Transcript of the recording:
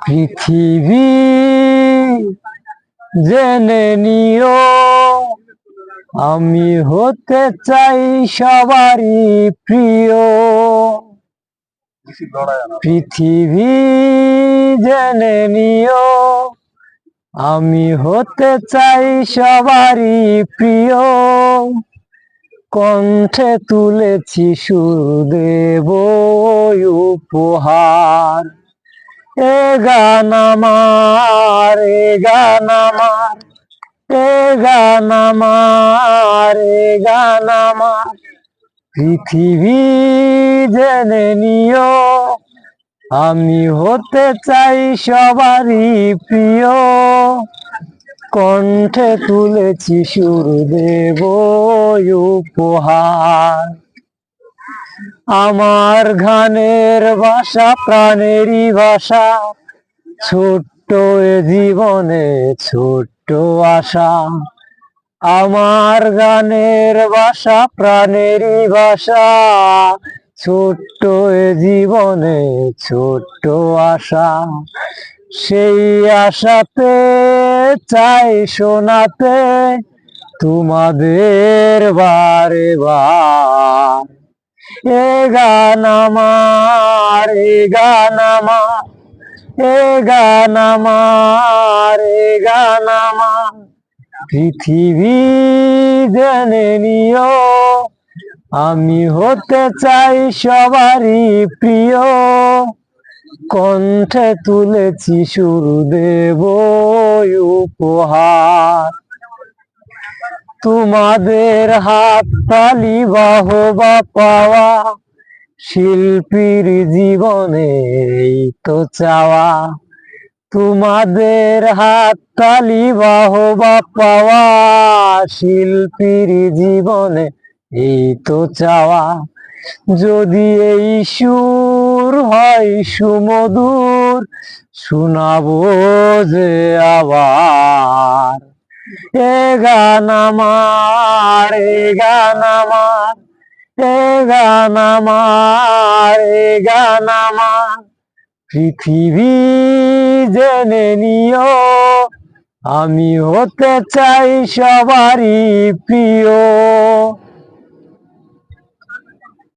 পৃথিবী জেনে নিও, আমি হতে চাই সবারই প্রিয়। পৃথিবী জেনে নিও, আমি হতে চাই সবারই প্রিয়। কণ্ঠে তুলেছি সুর দেব উপহার। এ গান আমার, এ গান আমার, এ গান আমার, এ গান আমার। পৃথিবী জেনে নিও, আমি হতে চাই সবারই প্রিয়। কণ্ঠে তুলেছি সুর দেব উপহার। আমার গানের ভাষা প্রাণেরই ভাষা, ছোট্ট এ জীবনে ছোট্ট আশা। আমার গানের ভাষা প্রাণেরই ভাষা, ছোট্ট এ জীবনে ছোট্ট আশা। সেই আশাতে চাই শোনাতে তোমাদের বারে বার। এ গান আমার, এ গান আমার, এ গান আমার, এ গান আমার। পৃথিবী জেনে নিও, আমি হতে চাই সবারই প্রিয়। কণ্ঠে তুলেছি সুর দেব উপহার। তোমাদের হাত তালি বাহবা পাওয়া, শিল্পীর জীবনে এই তো চাওয়া। তোমাদের হাত তালি বাহবা পাওয়া, শিল্পীর জীবনে এই তো চাওয়া। যদি এই সুর হয় সুমধুর, শোনাবো যে আবার। এ গান আমার, এ গান আমার, এ গান আমার, এ গান আমার। পৃথিবী জেনে নিও, আমি হতে চাই সবারই প্রিয়।